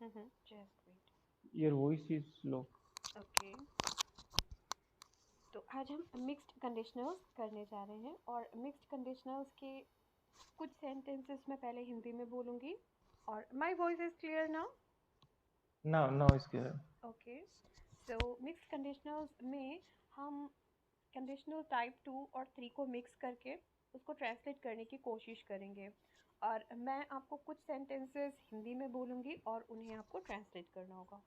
Just wait. Your voice is low. Okay, तो आज हम मिक्स्ड कंडीशनल्स करने जा रहे हैं और मिक्स्ड कंडीशनल्स के कुछ सेंटेंसेस मैं पहले हिंदी में बोलूँगी। और my voice is clear now? Now it's clear. Okay, so mixed conditionals में हम कंडीशनल टाइप 2 और 3 को मिक्स करके उसको ट्रांसलेट करने की कोशिश करेंगे। और मैं आपको कुछ सेंटेंसेस हिंदी में बोलूँगी और उन्हें आपको ट्रांसलेट करना होगा।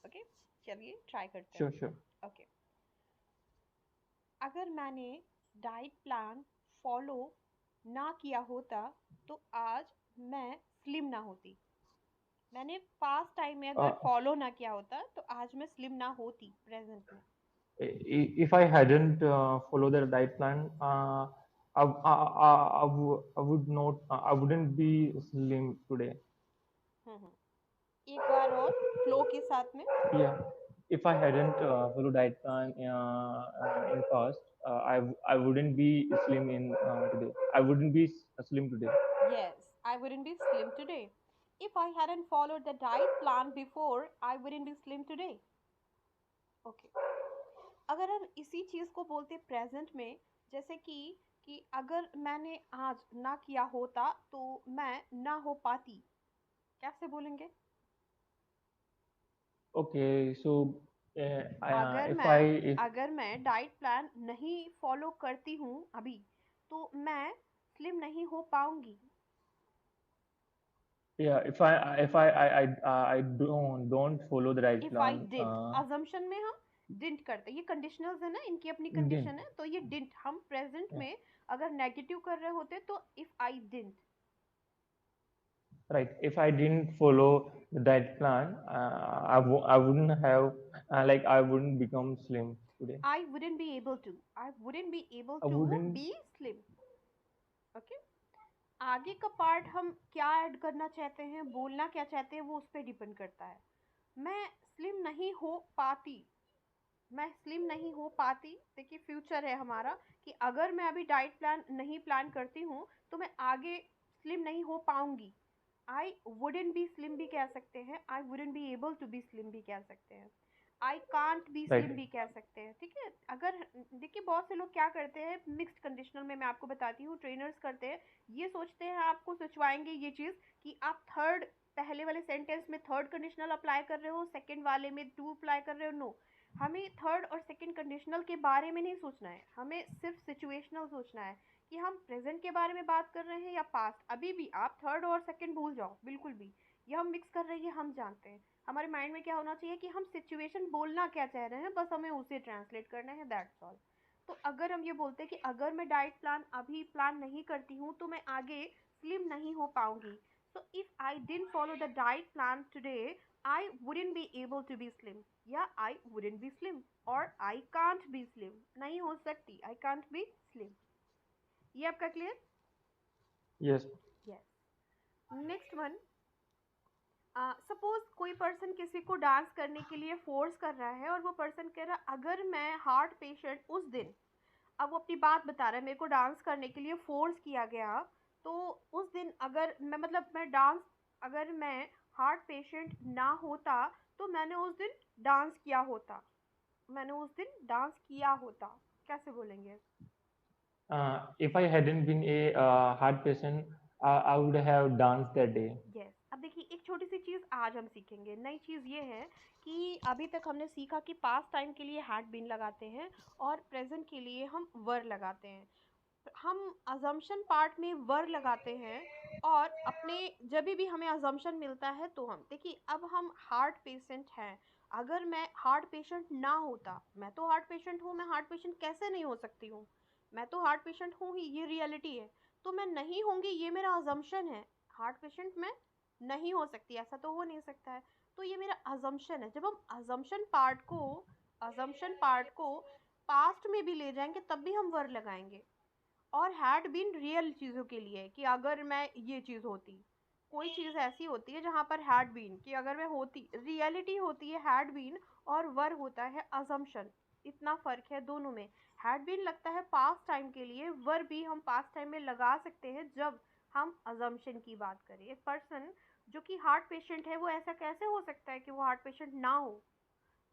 ओके, चलिए ट्राई करते हैं। Sure, sure. ओके, अगर मैंने डाइट प्लान फॉलो ना किया होता तो आज मैं स्लिम ना होती। मैंने पास्ट टाइम में अगर Uh, फॉलो ना किया होता तो आज मैं स्लिम ना होती प्रेजेंट में। if I hadn't followed the diet plan, I would not, I wouldn't be slim today. हम्म, एक बार और फ्लो के साथ में। Yeah, if I hadn't followed diet plan in past, I wouldn't be slim in today. I wouldn't be slim today. Yes, I wouldn't be slim today. If I hadn't followed the diet plan before, I wouldn't be slim today. Okay, अगर हम इसी चीज़ को बोलते present में, जैसे कि अगर मैंने आज ना किया होता तो मैं ना हो पाती, कैसे बोलेंगे? Okay, so अगर if I मैं if अगर मैं डाइट प्लान नहीं फॉलो करती हूँ अभी तो मैं स्लिम नहीं हो पाऊंगी। yeah if I don't follow the diet if I plan, didn't, assumption में हम डिडंट करते, ये कंडीशनल्स है ना, इनकी अपनी कंडीशन didn't. है, तो ये डिडंट हम प्रेजेंट Yeah. में अगर नेगेटिव कर रहे होते तो if I didn't. Right. If I didn't follow the diet plan, I wouldn't have like I wouldn't become slim today. I wouldn't be able to, I wouldn't be able I to wouldn't. Be slim. Okay, आगे का part हम क्या add करना चाहते हैं, बोलना क्या चाहते हैं, वो उस पर डिपेंड करता है। मैं स्लिम नहीं हो पाती, मैं स्लिम नहीं हो पाती, देखिए फ्यूचर है हमारा, कि अगर मैं अभी डाइट प्लान नहीं प्लान करती हूँ तो मैं आगे स्लिम नहीं हो पाऊंगी। आई वुडेंट बी स्लिम भी कह सकते हैं, I wouldn't be able to be slim भी कह सकते हैं, I can't be slim Right. भी कह सकते हैं। ठीक है, अगर देखिए बहुत से लोग क्या करते हैं मिक्स्ड कंडीशनल में, मैं आपको बताती हूँ, ट्रेनर्स करते हैं, ये सोचते हैं आपको सोचवाएंगे ये चीज़ कि आप थर्ड, पहले वाले सेंटेंस में थर्ड कंडीशनल अप्लाई कर रहे हो, सेकेंड वाले में टू अप्लाई कर रहे हो। नो, हमें थर्ड और सेकंड कंडीशनल के बारे में नहीं सोचना है, हमें सिर्फ सिचुएशनल सोचना है कि हम प्रेजेंट के बारे में बात कर रहे हैं या पास्ट। अभी भी आप थर्ड और सेकंड भूल जाओ बिल्कुल भी, ये हम मिक्स कर रहे हैं, हम जानते हैं हमारे माइंड में क्या होना चाहिए कि हम सिचुएशन बोलना क्या चाह रहे हैं, बस हमें उसे ट्रांसलेट करना है, दैट्स ऑल। तो अगर हम ये बोलते हैं कि अगर मैं डाइट प्लान अभी प्लान नहीं करती हूँ तो मैं आगे स्लिम नहीं हो पाऊंगी, so if I didn't follow the diet plan today, I wouldn't be able to be slim, या I wouldn't be slim, और I can't be slim, नहीं हो सकती, I can't be slim। ये आपका clear? Yes. Yes. Next one, suppose कोई person किसी को डांस करने के लिए फोर्स कर रहा है और वो पर्सन कह रहा है अगर मैं हार्ट पेशेंट उस दिन, अब वो अपनी बात बता रहा है, मेरे को डांस करने के लिए फोर्स किया गया तो उस दिन अगर मैं, मतलब मैं डांस, अगर मैं हार्ट पेशेंट ना होता तो मैंने उस दिन डांस किया होता, मैंने उस दिन डांस किया होता, कैसे बोलेंगे? If I hadn't been a heart patient, I would have danced that day. Yes, अब देखिए एक छोटी सी चीज़ आज हम सीखेंगे, नई चीज़ ये है कि अभी तक हमने सीखा कि पास्ट टाइम के लिए हैड बीन लगाते हैं और प्रेजेंट के लिए हम वर लगाते हैं। हम अजम्पशन पार्ट में वर लगाते हैं और अपने जब भी हमें अजम्पशन मिलता है तो हम देखिए, अब हम हार्ट पेशेंट हैं, अगर मैं हार्ट पेशेंट ना होता, मैं तो हार्ट पेशेंट हूँ, मैं हार्ट पेशेंट कैसे नहीं हो सकती हूँ, मैं तो हार्ट पेशेंट हूँ ही, ये रियलिटी है, तो मैं नहीं होंगी ये मेरा अजम्पशन है, हार्ट पेशेंट मैं नहीं हो सकती, ऐसा तो हो नहीं सकता है, तो ये मेरा अजम्पशन है। जब हम अजम्पशन पार्ट को पास्ट में भी ले जाएंगे तब भी हम वर लगाएंगे। और हैड बीन रियल चीज़ों के लिए कि अगर मैं ये चीज़ होती, कोई चीज़ ऐसी होती है जहाँ पर हैड बीन कि अगर मैं होती, रियलिटी होती है हैड बीन, और वर होता है अजम्पशन, इतना फ़र्क है दोनों में। हैड बीन लगता है पास्ट टाइम के लिए, वर भी हम पास्ट टाइम में लगा सकते हैं जब हम अजम्पशन की बात करें। एक पर्सन जो कि हार्ट पेशेंट है वो ऐसा कैसे हो सकता है कि वो हार्ट पेशेंट ना हो?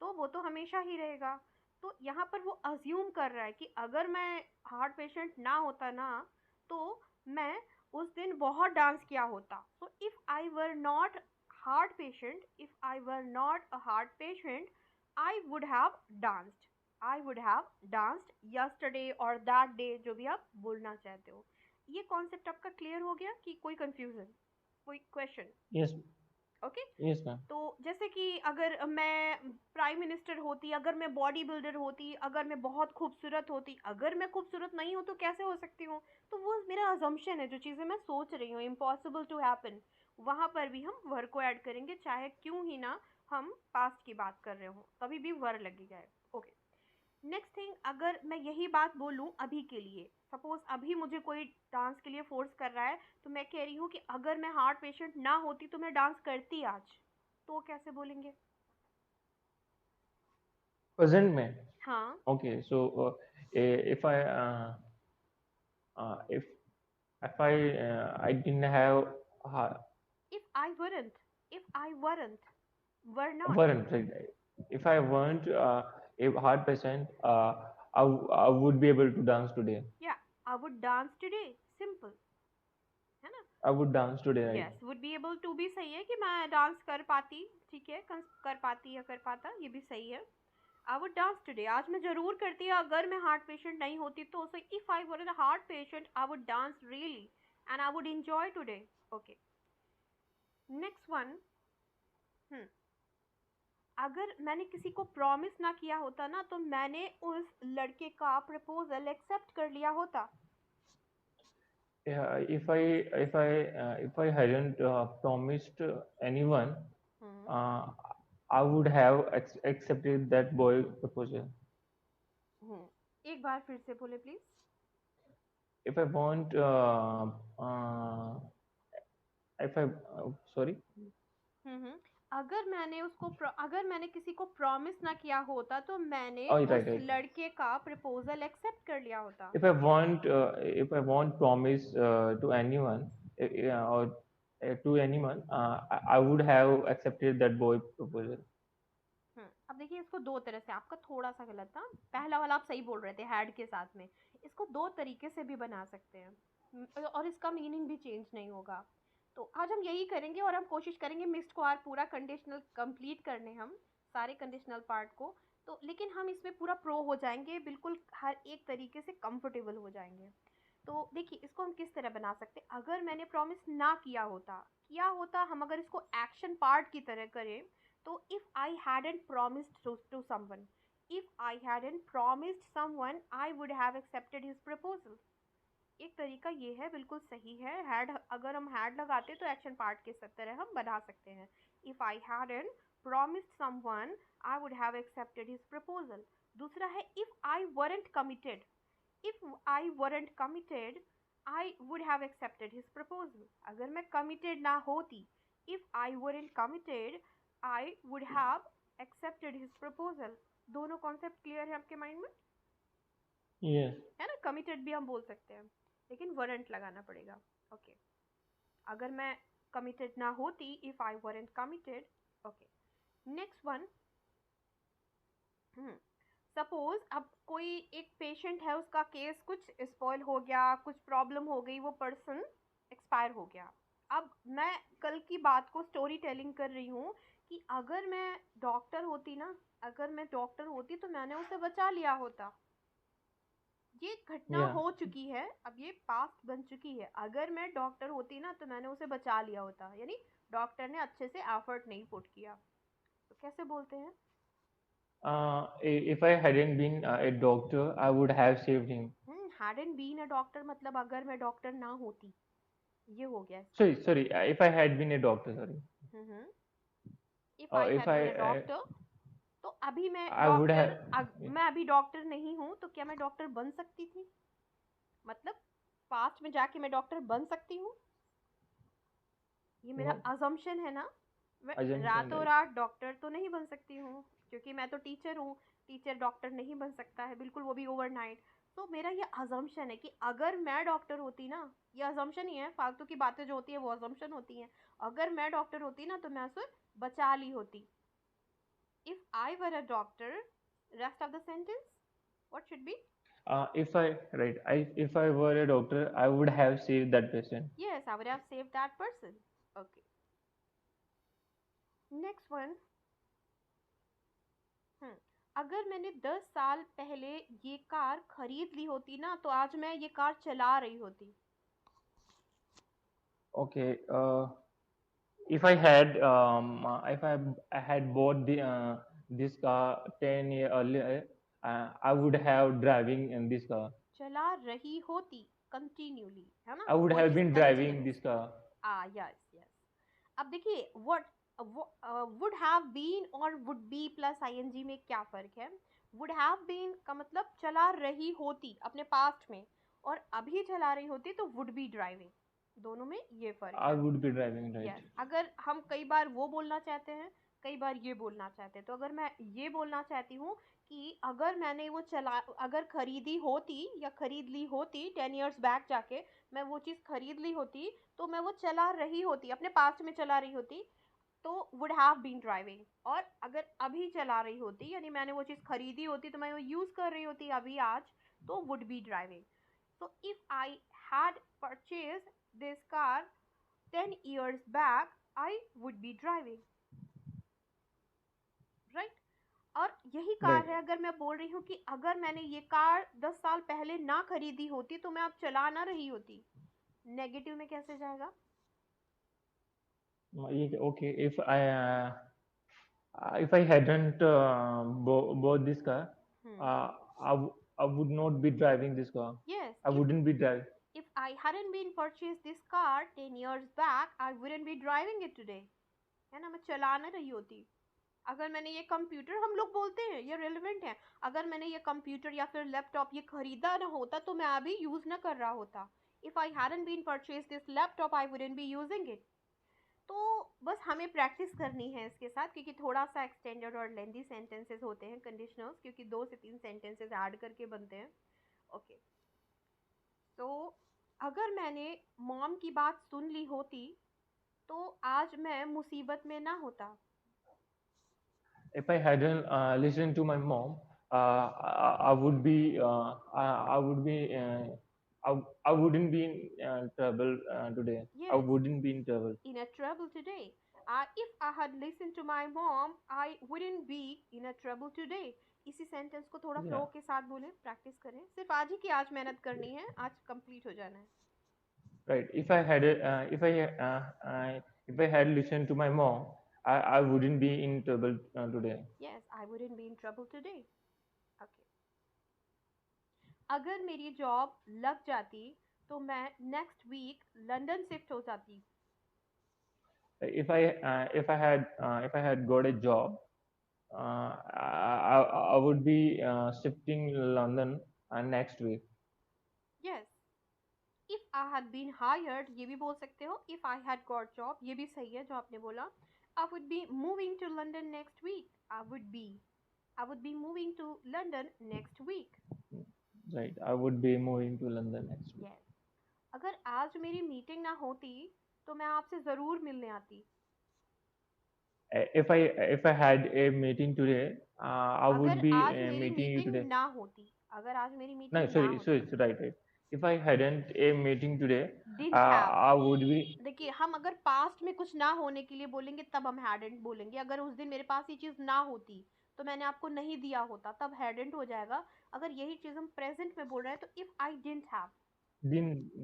तो वो तो हमेशा ही रहेगा। तो यहाँ पर वो अज्यूम कर रहा है कि अगर मैं हार्ट पेशेंट ना होता ना, तो मैं उस दिन बहुत डांस किया होता। So if I were not heart patient, if I were not a heart patient, I would have danced, I would have danced yesterday और दैट डे, जो भी आप बोलना चाहते हो। ये कॉन्सेप्ट आपका क्लियर हो गया कि कोई कंफ्यूजन, कोई question? Yes, okay. yes, ma'am. तो जैसे कि अगर मैं प्राइम मिनिस्टर होती, अगर मैं बॉडी बिल्डर होती, अगर मैं बहुत खूबसूरत होती, अगर मैं खूबसूरत नहीं हूँ तो कैसे हो सकती हूँ? तो वो मेरा अजम्पशन है, जो चीज़ें मैं सोच रही हूँ इम्पॉसिबल टू हैपन, वहाँ पर भी हम वर को ऐड करेंगे, चाहे क्यों ही ना हम पास्ट की बात कर रहे हो, तभी भी वर लगेगा। ओके। नेक्स्ट थिंग, अगर मैं यही बात बोलूँ अभी के लिए, सपोज अभी मुझे कोई डांस के लिए फोर्स कर रहा है, तो मैं कह रही हूँ कि अगर मैं हार्ट पेशेंट ना होती तो मैं डांस करती आज, तो कैसे बोलेंगे? Present में. हाँ। Okay, so if I if I didn't have heart, if I weren't, if I weren't, were not. weren't right? If I weren't a heart patient, I would be able to dance today. या I would dance today, simple है ना? I would dance today, right? Yes, would be able to भी सही है कि मैं dance कर पाती, ठीक है, कर पाती या कर पाता, ये भी सही है। आई वुड डांस टुडे, आज मैं जरूर करती, अगर मैं हार्ट पेशेंट नहीं होती तो। So if I were a heart patient I would dance really and I would enjoy today. Okay. Next one. अगर मैंने किसी को प्रॉमिस ना किया होता ना, तो मैंने उस लड़के का प्रपोजल एक्सेप्ट कर लिया होता। Yeah, if I hadn't promised anyone, hmm. uh, I would have accepted that boy proposal. एक बार फिर से बोले please. If I want, if I sorry. हम्म। अगर मैंने किसी को प्रॉमिस ना किया होता तो मैंने Oh, right, उस right. लड़के का प्रपोजल एक्सेप्ट कर लिया होता। If I want promise to anyone or to anyone, I would have accepted that boy proposal. अब देखिए, इसको दो तरह से, आपका थोड़ा सा गलत था, पहला वाला आप सही बोल रहे थे हैड के साथ में, इसको दो तरीके से भी बना सकते हैं। और इसका मीनिंग भी चेंज नहीं होगा। तो आज हम यही करेंगे और हम कोशिश करेंगे मिस्ड को आर पूरा कंडीशनल कंप्लीट करने, हम सारे कंडीशनल पार्ट को। तो लेकिन हम इसमें पूरा प्रो हो जाएंगे, बिल्कुल हर एक तरीके से कंफर्टेबल हो जाएंगे। तो देखिए, इसको हम किस तरह बना सकते हैं। अगर मैंने प्रॉमिस ना किया होता, हम अगर इसको एक्शन पार्ट की तरह करें, तो if I hadn't promised to someone, if I hadn't promised someone, I would have accepted his proposal। एक तरीका ये है, बिल्कुल सही है। हैड, अगर हम हैड लगाते तो एक्शन पार्ट के तरह हम बना सकते हैं। If I hadn't promised someone, I would have accepted his proposal। दूसरा है if I weren't committed, if I weren't committed, I would have accepted his proposal। अगर मैं committed ना होती, if I weren't committed, I would have accepted his proposal। दोनों concept clear है आपके mind में? Yes. है ना? कमिटेड भी हम बोल सकते हैं, लेकिन वरंट लगाना पड़ेगा। ओके। अगर मैं कमिटेड ना होती, if I weren't committed. Okay. Next one. Suppose अब कोई एक पेशेंट है, उसका केस कुछ स्पॉइल हो गया, कुछ प्रॉब्लम हो गई, वो पर्सन एक्सपायर हो गया। अब मैं कल की बात को स्टोरी टेलिंग कर रही हूँ कि अगर मैं डॉक्टर होती ना, अगर मैं डॉक्टर होती तो मैंने उसे बचा लिया होता। ये घटना Yeah. हो चुकी है, अब ये पास्ट बन चुकी है। अगर मैं डॉक्टर होती ना तो मैंने उसे बचा लिया होता, यानी डॉक्टर ने अच्छे से एफर्ट नहीं पुट किया। तो कैसे बोलते हैं? If I hadn't been a doctor, I would have saved him. Hadn't been a doctor मतलब अगर मैं डॉक्टर ना होती, ये हो गया इसका। Sorry. If I had been a doctor, sorry. If I If had been a I doctor, तो अभी मैं I would डॉक्टर, have. मैं अभी डॉक्टर नहीं हूँ, तो क्या मैं डॉक्टर बन सकती थी? मतलब पास्ट में जाके मैं डॉक्टर बन सकती हूँ? ये मेरा No, अजम्पशन है ना। मैं assumption, रातों right? रात डॉक्टर तो नहीं बन सकती हूँ, क्योंकि मैं तो टीचर हूँ। टीचर डॉक्टर नहीं बन सकता है बिल्कुल, वो भी ओवरनाइट। तो मेरा ये अजम्पशन है कि अगर मैं डॉक्टर होती ना, ये अजम्पशन ही है, फालतू की बातें जो होती है वो अजम्पशन होती हैं। अगर मैं डॉक्टर होती ना तो मैं उसे बचा ली होती। If I were a doctor, rest of the sentence what should be? If I right, if I were a doctor, I would have saved that patient. Yes, I would have save that person. Okay, next one. अगर मैंने 10 साल पहले ये car खरीद ली होती ना तो आज मैं ये कार चला रही होती। Okay. If I had I had bought this car 10 year earlier, I would have driving in this car. चला रही होती कंटिन्यूली, है ना, I would कोई have चीज been driving continuous. this car. Yes yes. अब देखिए व्हाट वुड हैव बीन और वुड बी प्लस आईएनजी में क्या फर्क है? वुड हैव बीन का मतलब चला रही होती अपने पास्ट में, और अभी चला रही होती तो वुड बी ड्राइविंग। दोनों में ये फर्क I है। would be driving, right? Yes, अगर हम कई बार वो बोलना चाहते हैं, कई बार ये बोलना चाहते हैं, तो अगर मैं ये बोलना चाहती हूँ कि अगर मैंने वो चला, अगर खरीदी होती या खरीद ली होती 10 years बैक जाके, मैं वो चीज़ खरीद ली होती तो मैं वो चला रही होती, अपने पास्ट में चला रही होती, तो वुड हैव बीन ड्राइविंग। और अगर अभी चला रही होती यानी मैंने वो चीज़ खरीदी होती तो मैं वो यूज़ कर रही होती अभी आज, तो would be driving. So if I had purchase this car 10 years back, I would be driving, right? और यही कार Right. है, अगर मैं बोल रही हूँ कि अगर मैंने ये कार 10 साल पहले ना खरीदी होती तो मैं अब चला ना रही होती, नेगेटिव में कैसे जाएगा? Okay. If I hadn't bought this car, uh, I would not be driving this car. Yes, I wouldn't be driving. if I hadn't been purchased this car 10 years back, I wouldn't be driving it today, है ना, मैं चला ना रही होती। अगर मैंने ये कंप्यूटर, हम लोग बोलते हैं ये रिलेवेंट है, अगर मैंने ये कंप्यूटर या फिर लैपटॉप ये खरीदा ना होता तो मैं अभी यूज ना कर रहा होता। If I hadn't been purchase this laptop I wouldn't be using it. तो बस हमें प्रैक्टिस करनी है इसके साथ, क्योंकि थोड़ा सा एक्सटेंडेड और लेंदी सेंटेंसेस होते हैं कंडीशनल्स, क्योंकि 2 से 3 सेंटेंसेस ऐड करके बनते हैं। ओके, तो अगर मैंने मॉम की बात सुन ली होती तो आज मैं मुसीबत में ना होता। If I hadn't listened to my mom, I would be I would be I wouldn't be in trouble today. I yes, wouldn't be in trouble. in a trouble today. If I had listened to my mom, I wouldn't be in a trouble today. इसी sentence को थोड़ा flow Yeah, के साथ बोलें, practice करें, सिर्फ आज ही की आज मेहनत करनी है, आज कंप्लीट हो जाना है। right. If I had listened to my mom, I wouldn't be in trouble today. Yes, I wouldn't be in trouble today. Okay, अगर मेरी जॉब लग जाती तो मैं नेक्स्ट वीक लंदन शिफ्ट हो जाती। If I had got a job, I would be shifting London next week. Yes, if I had been hired, ये भी बोल सकते हो, if I had got job, ये भी सही है जो आपने बोला। I would be moving to London next week. I would be moving to London next week. Right, I would be moving to London next week. Yes, अगर आज मेरी मीटिंग ना होती तो मैं आपसे ज़रूर मिलने आती। If I had a meeting today, I would अगर be आज मेरी meeting you मीटिंग today. ना होती, अगर आज मेरी No, मीटिंग ना sorry, होती। right. If I hadn't a meeting today, didn't have, I would be देखिए हम अगर पास्ट में कुछ ना होने के लिए बोलेंगे तब हम हैडेंट बोलेंगे। अगर उस दिन मेरे पास ये चीज़ ना होती तो मैंने आपको नहीं दिया होता, तब हैडेंट हो जाएगा। अगर यही चीज़ हम प्रेजेंट में बोल रहे हैं तो if I didn't have.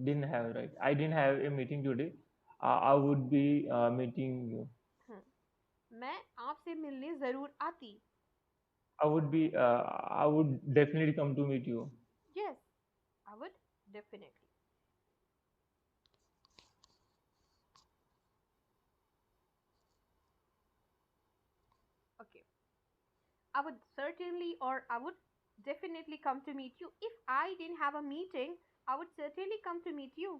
didn't have, right. I didn't have a meeting today. I would be meeting you. मैं आपसे मिलने ज़रूर आती। I would definitely come to meet you. Yes, I would definitely. Okay, I would certainly or I would definitely come to meet you. If I didn't have a meeting, I would certainly come to meet you.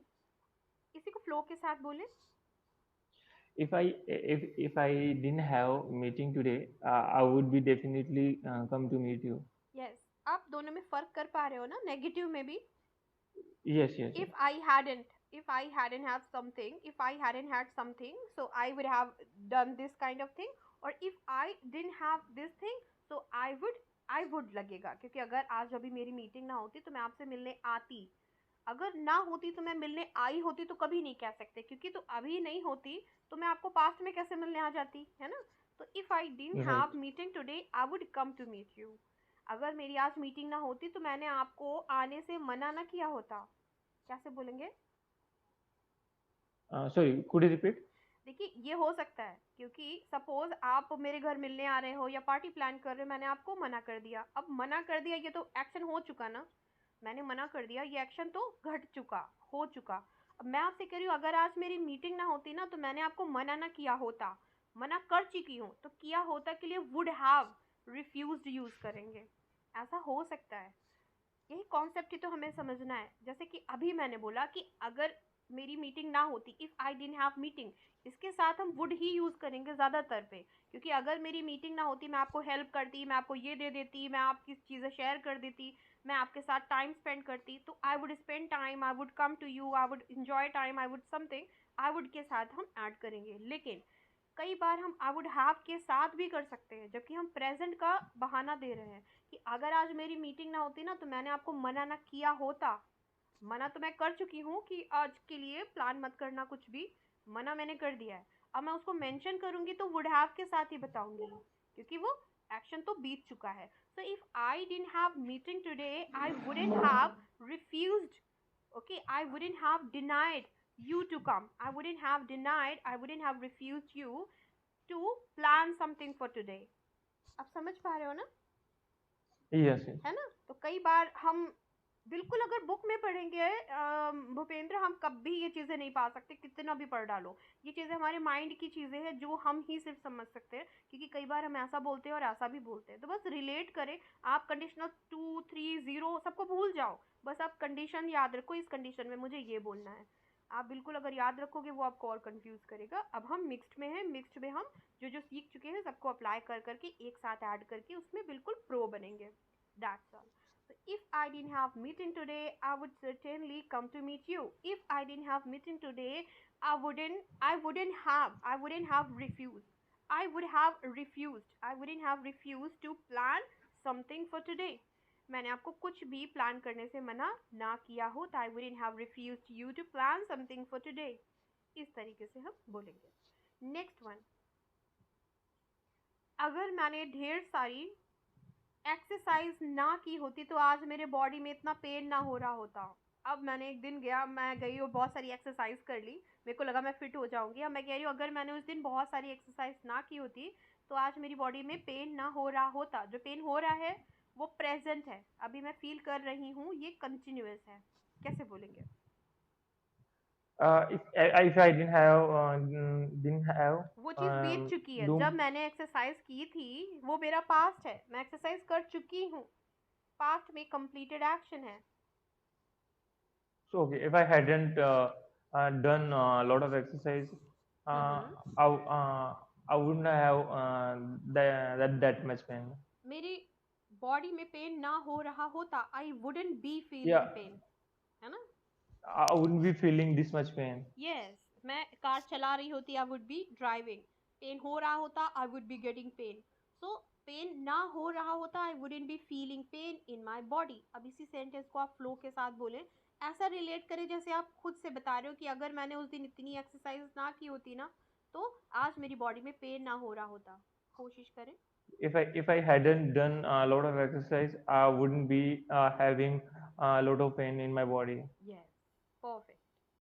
इसी को flow के साथ बोले। If I didn't have meeting today, I would be definitely come to meet you. Yes, आप आप दोनों में फर्क कर पा रहे हो ना, नेगेटिव में भी? Yes, yes, yes. if I hadn't if I hadn't had something, if I hadn't had something, so I would have done this kind of thing, or if I didn't have this thing, so I would लगेगा, क्योंकि अगर आज अभी मेरी meeting ना होती तो मैं आपसे मिलने आती, अगर ना होती तो मैं मिलने आई होती, तो कभी नहीं कह सकते, क्योंकि तो अभी नहीं होती तो मैं आपको पास्ट में कैसे मिलने आ जाती, है ना? तो if I didn't Right. Have meeting today, I would come to meet you. अगर मेरी आज मीटिंग ना होती तो मैंने आपको आने से मना ना किया होता। कैसे बोलेंगे? Sorry, could you repeat? देखिए, ये हो सकता है क्योंकि सपोज आप मेरे घर मिलने आ रहे हो या पार्टी प्लान कर रहे हो, मैंने आपको मना कर दिया। अब मना कर दिया, ये तो एक्शन हो चुका ना, मैंने मना कर दिया, ये एक्शन तो घट चुका, हो चुका। अब मैं आपसे कह रही हूँ, अगर आज मेरी मीटिंग ना होती ना तो मैंने आपको मना ना किया होता, मना कर चुकी हूँ, तो किया होता के लिए वुड हैव रिफ्यूज्ड यूज करेंगे, ऐसा हो सकता है। यही कॉन्सेप्ट ही तो हमें समझना है। जैसे कि अभी मैंने बोला कि अगर मेरी मीटिंग ना होती, if I didn't have meeting, इसके साथ हम वुड ही यूज़ करेंगे ज़्यादातर पे, क्योंकि अगर मेरी मीटिंग ना होती, मैं आपको हेल्प करती, मैं आपको ये दे देती, मैं आपकी चीज़ें शेयर कर देती, मैं आपके साथ टाइम स्पेंड करती, तो I would spend time, I would come to you, I would enjoy time, I would something, I would के साथ हम ऐड करेंगे। लेकिन कई बार हम आई वुड हैव के साथ भी कर सकते हैं, जबकि हम प्रेजेंट का बहाना दे रहे हैं कि अगर आज मेरी मीटिंग ना होती ना तो मैंने आपको मना ना किया होता। मना तो मैं कर चुकी हूँ कि आज के लिए प्लान मत करना कुछ भी, मना मैंने कर दिया है। अब मैं उसको मेंशन करूँगी तो वुड हैव के साथ ही बताऊँगी, क्योंकि वो एक्शन तो बीत चुका है। So if I didn't have meeting today, I wouldn't have refused, okay, I wouldn't have denied you to come, I wouldn't have refused you to plan something for today। आप समझ पा रहे हो ना? Yes, yes. है ना? तो कई बार हम बिल्कुल अगर बुक में पढ़ेंगे भूपेंद्र, हम कभी ये चीज़ें नहीं पा सकते, कितना भी पढ़ डालो। ये चीज़ें हमारे माइंड की चीज़ें हैं जो हम ही सिर्फ समझ सकते हैं, क्योंकि कई बार हम ऐसा बोलते हैं और ऐसा भी बोलते हैं। तो बस रिलेट करें, आप कंडीशनल 2 3 0 सबको भूल जाओ, बस आप कंडीशन याद रखो, इस कंडीशन में मुझे ये बोलना है। आप बिल्कुल अगर याद रखोगे वो आपको और कंफ्यूज करेगा। अब हम मिक्स्ड में हैं, मिक्स्ड में हम जो जो सीख चुके हैं सबको अप्लाई कर करके एक साथ ऐड करके उसमें बिल्कुल प्रो बनेंगे। That's all. So if I didn't have meeting today, I would certainly come to meet you. If I didn't have meeting today, I wouldn't have refused. I would have refused. I wouldn't have refused to plan something for today. मैंने आपको कुछ भी plan करने से मना ना किया हो, तो I wouldn't have refused you to plan something for today। इस तरीके से हम बोलेंगे। नेक्स्ट वन, अगर मैंने ढेर सारी एक्सरसाइज ना की होती तो आज मेरे बॉडी में इतना पेन ना हो रहा होता। अब मैंने एक दिन मैं गई और बहुत सारी एक्सरसाइज कर ली, मेरे को लगा मैं फिट हो जाऊंगी। अब मैं कह रही हूँ, अगर मैंने उस दिन बहुत सारी एक्सरसाइज ना की होती तो आज मेरी बॉडी में पेन ना हो रहा होता। जो पेन हो रहा है वो प्रेजेंट है, अभी मैं फील कर रही हूँ, ये कंटिन्यूस है। कैसे बोलेंगे? if I didn't have वो चीज़ बीत चुकी है, do जब मैंने एक्सरसाइज की थी वो मेरा पास्ट है, मैं एक्सरसाइज कर चुकी हूँ, पास्ट में कंप्लीटेड एक्शन है। so okay, if I hadn't done a lot of exercise, uh, I I wouldn't have that much pain. मेरी बॉडी में पेन ना हो रहा होता, I wouldn't be feeling Yeah, pain, है ना? I wouldn't be feeling this much pain. Yes, मैं car चला रही होती, I would be driving, pain हो रहा होता, I would be getting pain. So pain ना हो रहा होता, I wouldn't be feeling pain in my body. अब इसी सेंटेंस को आप फ्लो के साथ बोलें, ऐसा रिलेट करें जैसे आप खुद से बता रहे हो कि अगर मैंने उस दिन इतनी एक्सरसाइज ना की होती ना तो आज मेरी बॉडी में पेन ना हो रहा होता। कोशिश करें। If I hadn't done a lot of exercise, I wouldn't be having a lot of pain in my body. Yes, perfect.